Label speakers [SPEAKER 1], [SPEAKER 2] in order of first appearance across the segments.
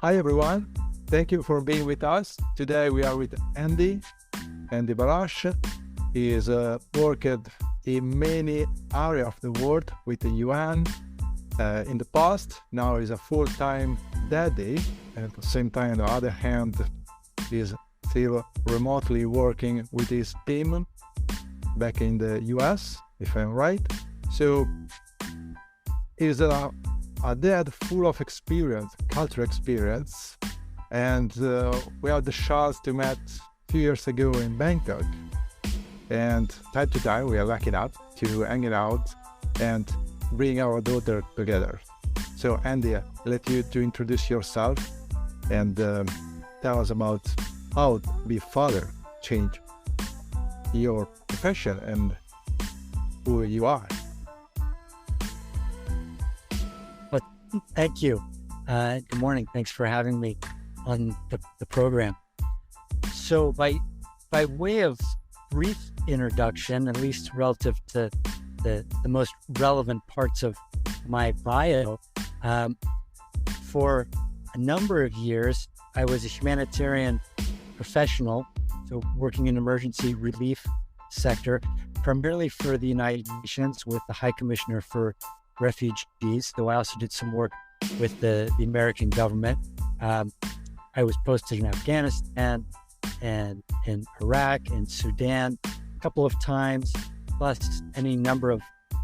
[SPEAKER 1] Hi everyone, thank you for being with us. Today we are with Andy Barash. He is worked in many areas of the world with the UN in the past. Now he's a full-time daddy, and at the same time, on the other hand, he's still remotely working with his team back in the US, if I'm right. So he's a dad full of experience, cultural experience, and we had the chance to meet 2 years ago in Bangkok. And time to time we are lucky up to hang out and bring our daughter together. So Andy, let you to introduce yourself and tell us about how to be father change your profession and who you are.
[SPEAKER 2] Well, thank you. Good morning. Thanks for having me on the program. So by way of brief introduction, at least relative to the most relevant parts of my bio, for a number of years, I was a humanitarian professional, so working in emergency relief sector, primarily for the United Nations with the High Commissioner for Refugees, though I also did some work with the American government. I was posted in Afghanistan and in Iraq and Sudan a couple of times, plus any number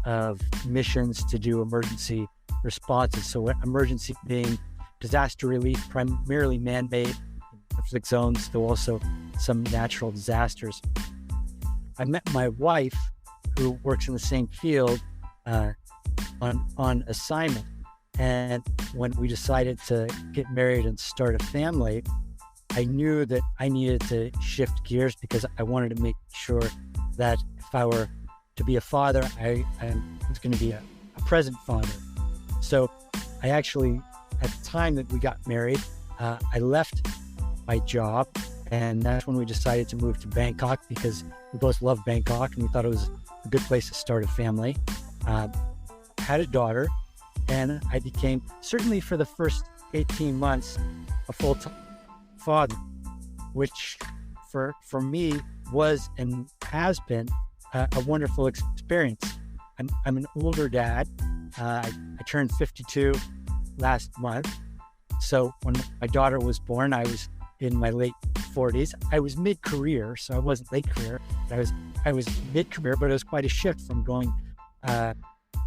[SPEAKER 2] of missions to do emergency responses. So emergency being disaster relief, primarily man-made conflict zones, though also some natural disasters. I met my wife, who works in the same field, on assignment. And when we decided to get married and start a family, I knew that I needed to shift gears because I wanted to make sure that if I were to be a father, I was going to be a present father. So I actually, at the time that we got married, I left my job, and that's when we decided to move to Bangkok because we both love Bangkok and we thought it was a good place to start a family. Had a daughter, and I became, certainly for the first 18 months, a full-time father, which for me was and has been a wonderful experience. I'm an older dad. I turned 52 last month. So when my daughter was born, I was in my late 40s. I was mid-career, so I wasn't late career. I was mid-career, but it was quite a shift from going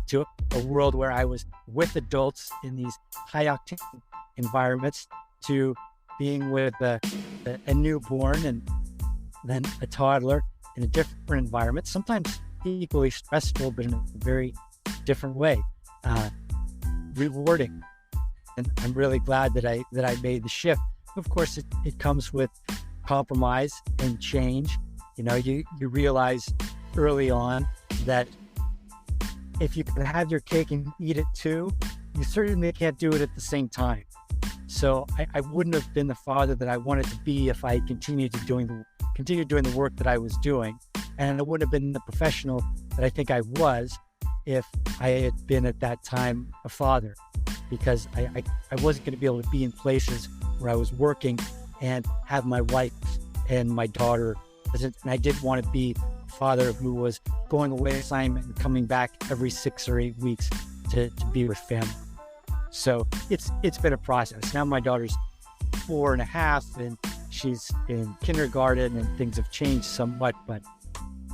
[SPEAKER 2] to a world where I was with adults in these high-octane environments to being with a newborn and then a toddler in a different environment, sometimes equally stressful, but in a very different way, rewarding. And I'm really glad that I made the shift. Of course, it comes with compromise and change. You know, you realize early on that if you can have your cake and eat it too, you certainly can't do it at the same time. So I wouldn't have been the father that I wanted to be if I continued doing the work that I was doing, and I wouldn't have been the professional that I think I was if I had been at that time a father, because I wasn't going to be able to be in places where I was working and have my wife and my daughter present, and I didn't want to be a father who was going away assignment and coming back every 6 or 8 weeks to be with family. So it's been a process. Now my daughter's 4.5 and she's in kindergarten, and things have changed somewhat, but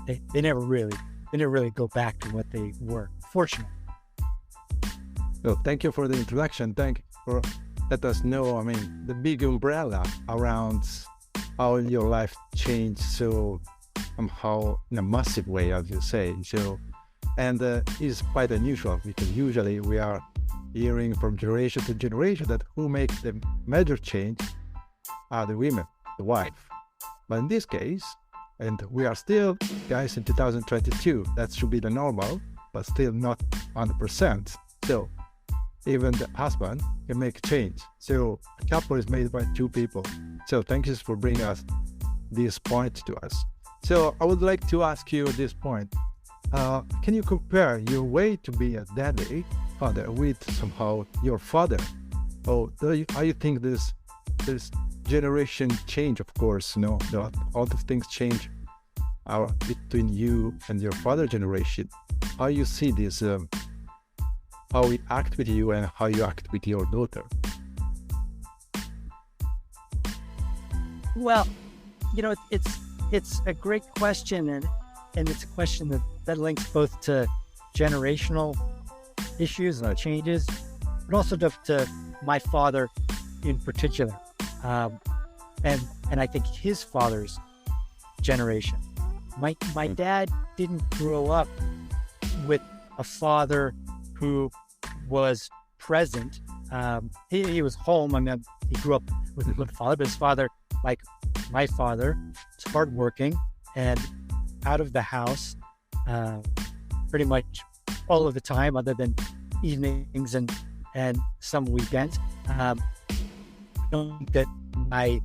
[SPEAKER 2] they never really go back to what they were, fortunately.
[SPEAKER 1] Well, thank you for the introduction. Thank you for let us know, the big umbrella around how your life changed so somehow in a massive way, as you say. So, and it's quite unusual because usually we are hearing from generation to generation that who makes the major change are the women, the wife. But in this case, and we are still, guys, in 2022, that should be the normal, but still not 100%. So even the husband can make a change. So a couple is made by two people. So thank you for bringing us this point to us. So I would like to ask you at this point, can you compare your way to be a daddy, father, with somehow your father Oh, how you think this generation change? Of course, a lot of things change between you and your father generation. How you see this? How we act with you and how you act with your daughter?
[SPEAKER 2] Well, it's a great question, and it's a question that links both to generational issues and changes, but also to my father in particular, and I think his father's generation. My dad didn't grow up with a father who was present. He was home. I mean, he grew up with a good father, but his father, like my father, was hardworking and out of the house pretty much all of the time, other than evenings and some weekends. I don't think that my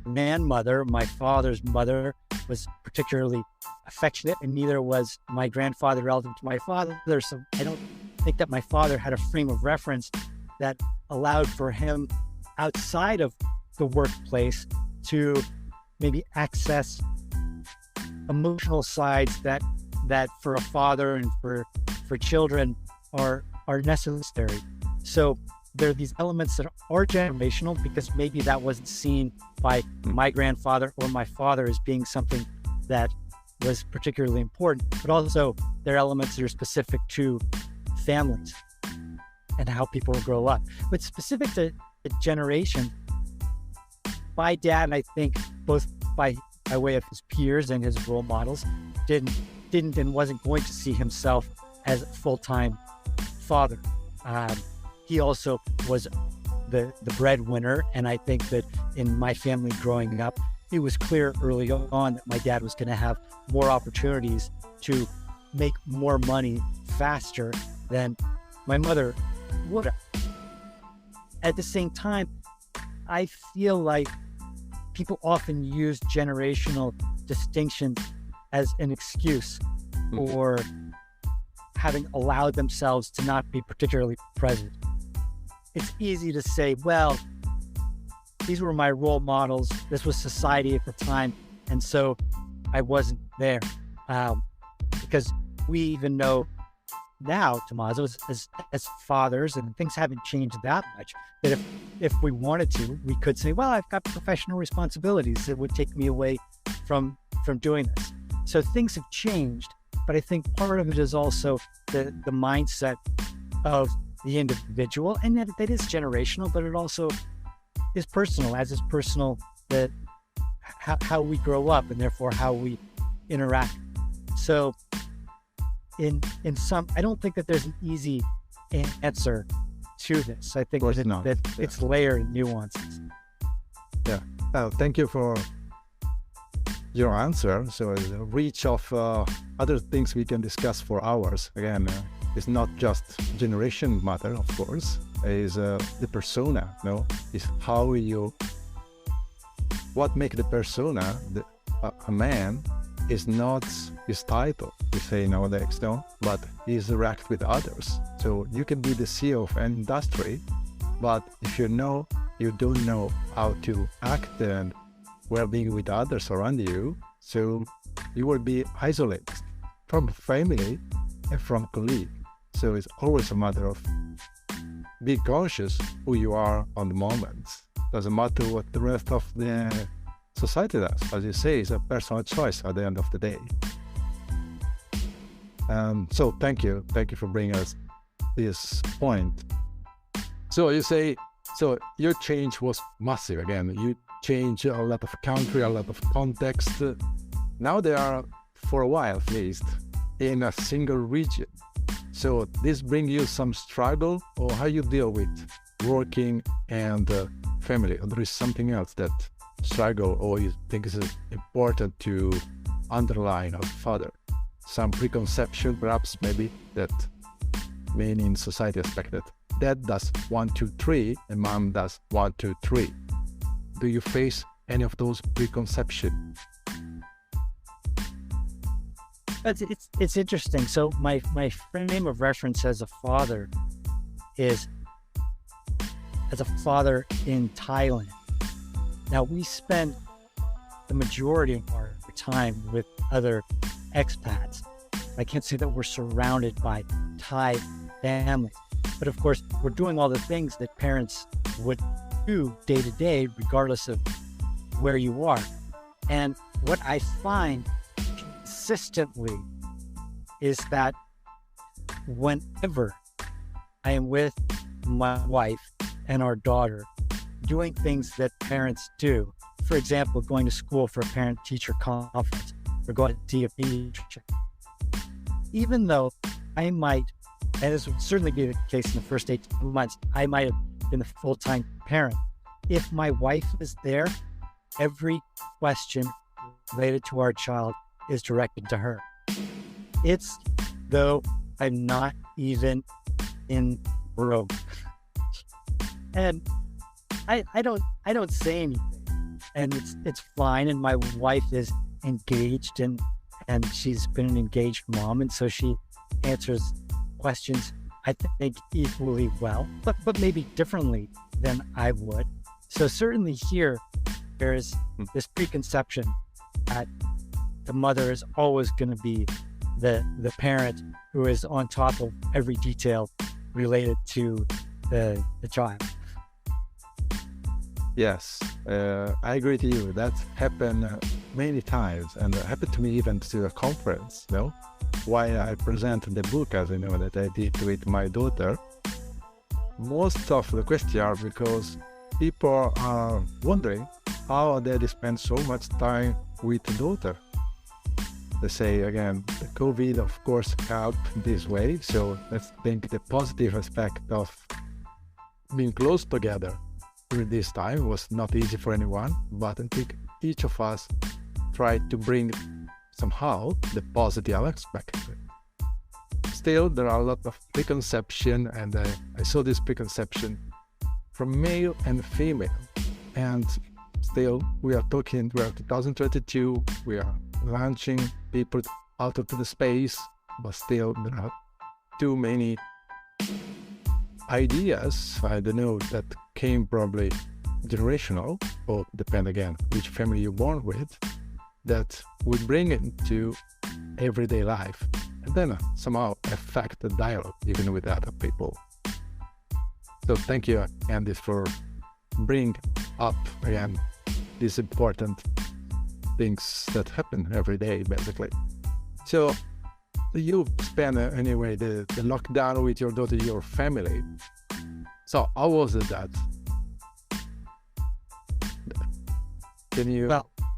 [SPEAKER 2] grandmother, my father's mother, was particularly affectionate, and neither was my grandfather relative to my father. So I don't think that my father had a frame of reference that allowed for him outside of the workplace to maybe access emotional sides that for a father and for children are necessary. So there are these elements that are generational because maybe that wasn't seen by my grandfather or my father as being something that was particularly important, but also there are elements that are specific to families and how people grow up. But specific to the generation, my dad, I think, both by way of his peers and his role models, didn't and wasn't going to see himself as a full-time father. He also was the breadwinner, and I think that in my family growing up, it was clear early on that my dad was going to have more opportunities to make more money faster than my mother would have. At the same time, I feel like people often use generational distinctions as an excuse for having allowed themselves to not be particularly present. It's easy to say, well, these were my role models, this was society at the time, and so I wasn't there. Because we even know now, Tommaso, as fathers, and things haven't changed that much, that if we wanted to, we could say, well, I've got professional responsibilities that would take me away from doing this. So things have changed, but I think part of it is also the mindset of the individual, and that is generational, but it also is personal, as is personal that how we grow up and therefore how we interact. So in some, I don't think that there's an easy answer to this. I think that it's layered and nuances.
[SPEAKER 1] Yeah. Thank you for your answer. So the reach of other things we can discuss for hours. Again, it's not just generation matter, of course. Is the persona, is how what makes the persona, a man, is not his title, we say nowadays, but his interact with others. So you can be the CEO of an industry, but if you don't know how to act and well-being with others around you, so you will be isolated from family and from colleague. So it's always a matter of be conscious who you are on the moment. Doesn't matter what the rest of the society does. As you say, it's a personal choice at the end of the day. So thank you for bringing us this point. So you say, so your change was massive. Again, you change a lot of country, a lot of context. Now they are, for a while at least, in a single region. So this brings you some struggle, or how you deal with working and family? Or there is something else that struggle, or you think is important to underline or further? Some preconception, perhaps, maybe, that many in society expected. Dad does 1, 2, 3, and mom does 1, 2, 3. Do you face any of those preconceptions?
[SPEAKER 2] It's interesting. So my frame of reference as a father is as a father in Thailand. Now, we spend the majority of our time with other expats. I can't say that we're surrounded by Thai families, but of course, we're doing all the things that parents would do day to day, regardless of where you are. And what I find consistently is that whenever I am with my wife and our daughter doing things that parents do, for example, going to school for a parent-teacher conference or going to see a pediatrician, even though I might, and this would certainly be the case in the first 18 months, I might have been a full-time parent. If my wife is there, every question related to our child is directed to her. It's though I'm not even in the room. And I don't say anything. And it's fine. And my wife is engaged and she's been an engaged mom. And so she answers questions, I think, equally well, but maybe differently than I would. So certainly here, there's this preconception that the mother is always going to be the parent who is on top of every detail related to the child.
[SPEAKER 1] Yes, I agree to you. That's happened many times, and it happened to me even to a conference, while I present the book, as you know, that I did with my daughter. Most of the questions are because people are wondering how daddy spends so much time with the daughter. They say, again, the COVID, of course, helped this way. So let's think the positive aspect of being close together during this time was not easy for anyone, but I think each of us tried to bring somehow the positive aspect of it. Still, there are a lot of preconception, and I saw this preconception from male and female. And still, we are 2022, we are launching people out of the space, but still there are too many ideas, I don't know, that came probably generational, or depend again which family you're born with, that would bring it into everyday life and then somehow affect the dialogue even with other people. So thank you, Andy, for bringing up again these important things that happen every day, basically. So you spent anyway the lockdown with your daughter, your family. So how was it that? Can you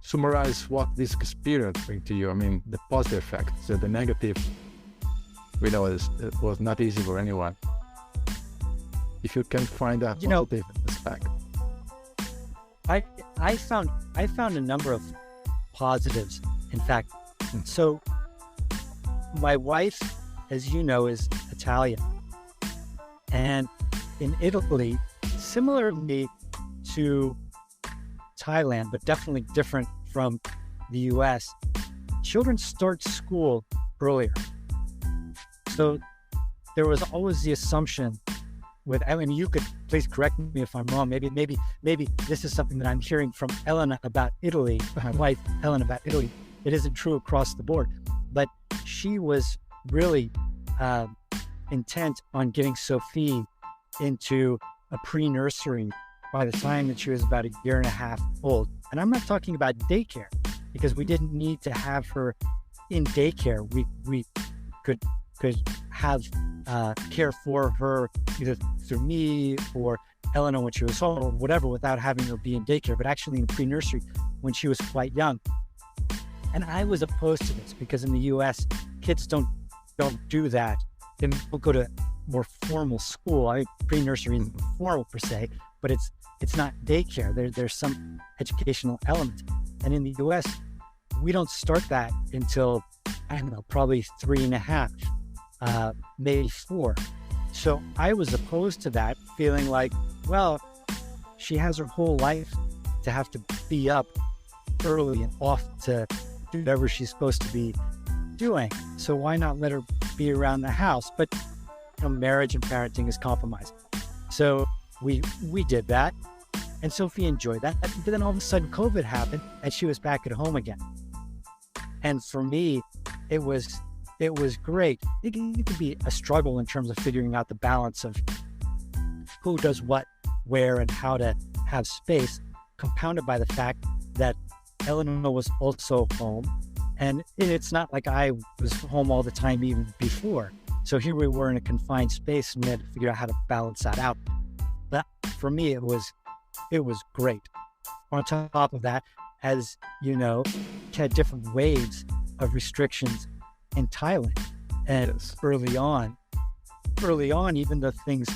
[SPEAKER 1] summarize what this experience brings to you? I mean, the positive effects, the negative, we know it was not easy for anyone. If you can find a positive aspect.
[SPEAKER 2] I found a number of positives, in fact. So my wife, as you know, is Italian. And in Italy, similarly to Thailand, but definitely different from the US, children start school earlier. So there was always the assumption you could please correct me if I'm wrong. Maybe this is something that I'm hearing from Elena about Italy, my wife, Ellen, about Italy. It isn't true across the board, but she was really intent on getting Sophie into a pre-nursery by the time that she was about a year and a half old. And I'm not talking about daycare, because we didn't need to have her in daycare. We could have care for her either through me or Eleanor when she was home or whatever, without having her be in daycare, but actually in pre-nursery when she was quite young. And I was opposed to this because in the US, kids don't do that. They don't go to more formal school. Pre-nursery isn't formal per se, but it's not daycare. There's some educational element. And in the US, we don't start that until, I don't know, probably 3.5, maybe 4. So I was opposed to that, feeling like, well, she has her whole life to have to be up early and off to do whatever she's supposed to be doing. So why not let her be around the house? But marriage and parenting is compromised. So we did that. And Sophie enjoyed that. But then all of a sudden COVID happened and she was back at home again. And for me, it was great. It could be a struggle in terms of figuring out the balance of who does what, where, and how to have space, compounded by the fact that Eleanor was also home. And it's not like I was home all the time even before. So here we were in a confined space and we had to figure out how to balance that out. But for me, it was great. On top of that, as you know, had different waves of restrictions in Thailand. And
[SPEAKER 1] Yes.
[SPEAKER 2] early on, even though things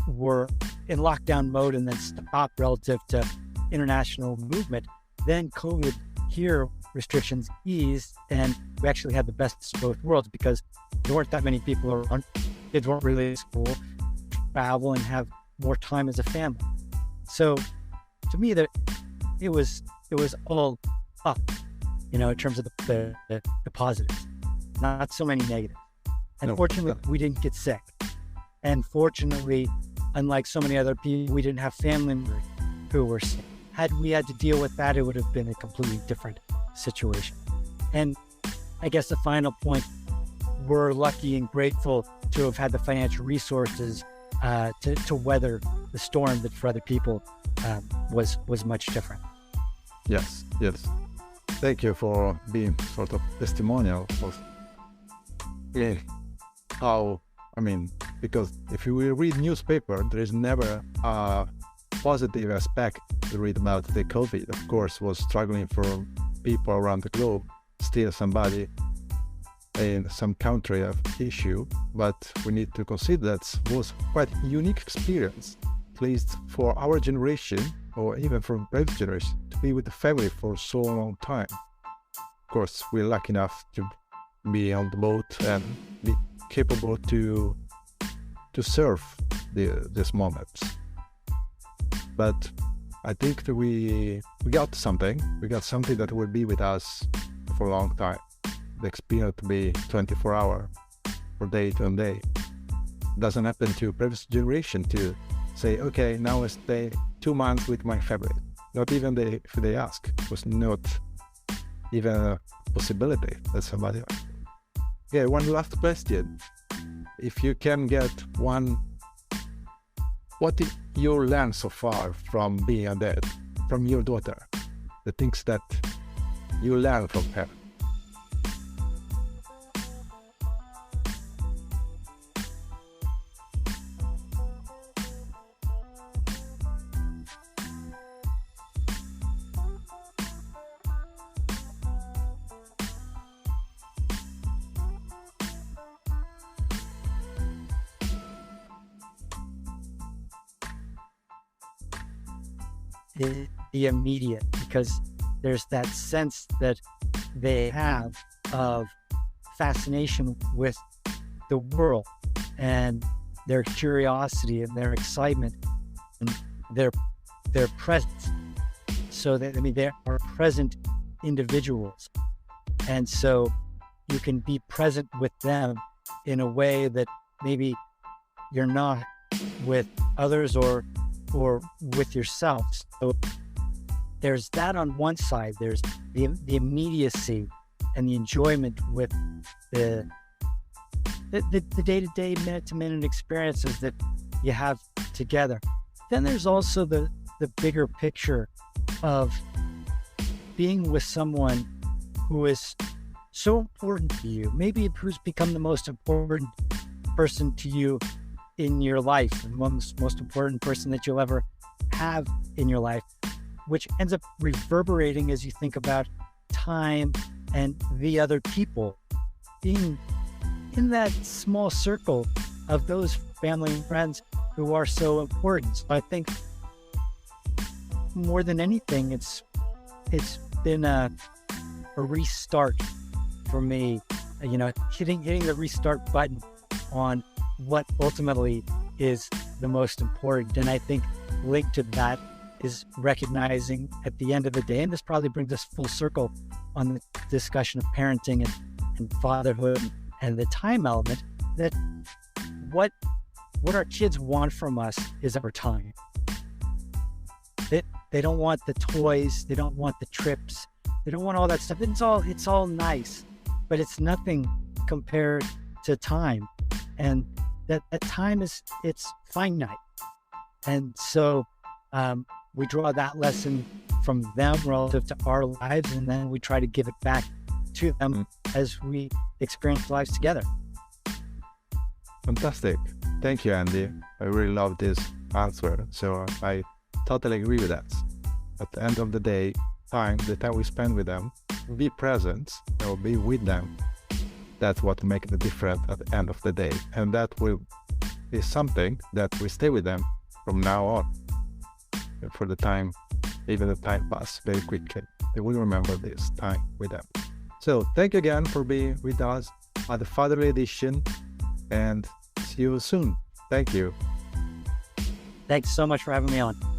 [SPEAKER 2] were in lockdown mode and then stopped relative to international movement, then COVID here, restrictions eased, and we actually had the best of both worlds because there weren't that many people around. Kids weren't really at school, travel, and have more time as a family. So to me, that it was all up, in terms of the positives, not so many negatives. And
[SPEAKER 1] No.
[SPEAKER 2] fortunately, we didn't get sick. And fortunately, unlike so many other people, we didn't have family members who were sick. Had we had to deal with that, it would have been a completely different situation. And I guess the final point, we're lucky and grateful to have had the financial resources to weather the storm that for other people was much different.
[SPEAKER 1] Yes. Thank you for being sort of testimonial of really how, because if you will read newspaper, there is never a positive aspect to read about the COVID. Of course, was struggling for people around the globe, still somebody in some country of issue, but we need to consider that was quite a unique experience, at least for our generation, or even from previous generation, to be with the family for so long time. Of course, we're lucky enough to be on the boat and be capable to serve these moments. But I think that we got something. We got something that will be with us for a long time. The experience to be 24 hours for day to day. Doesn't happen to previous generation to say, okay, now I stay 2 months with my family. Not even if they ask. It was not even a possibility that somebody. Yeah, one last question. If you can get one, what did you learn so far from being a dad, from your daughter? The things that you learn from her.
[SPEAKER 2] The immediate, because there's that sense that they have of fascination with the world and their curiosity and their excitement and their presence. So that, they are present individuals. And so you can be present with them in a way that maybe you're not with others or with yourself. So there's that on one side. There's the immediacy and the enjoyment with the day-to-day, minute-to-minute experiences that you have together. Then there's also the bigger picture of being with someone who is so important to you, maybe who's become the most important person to you in your life, and most important person that you'll ever have in your life, which ends up reverberating as you think about time and the other people, being in that small circle of those family and friends who are so important. So I think more than anything, it's been a restart for me, hitting the restart button on what ultimately is the most important. And I think linked to that is recognizing at the end of the day, and this probably brings us full circle on the discussion of parenting and fatherhood and the time element, that what what our kids want from us is our time. They don't want the toys, they don't want the trips, they don't want all that stuff. It's all nice, but it's nothing compared to time. And that time it's finite. And so we draw that lesson from them relative to our lives, and then we try to give it back to them as we experience lives together.
[SPEAKER 1] Fantastic. Thank you, Andy. I really love this answer. So I totally agree with that. At the end of the day, the time we spend with them, be present or be with them, that's what makes the difference at the end of the day. And that will be something that we stay with them from now on. For the time, even the time passes very quickly. They will remember this time with them. So thank you again for being with us at the Fatherly Edition, and see you soon. Thank you.
[SPEAKER 2] Thanks so much for having me on.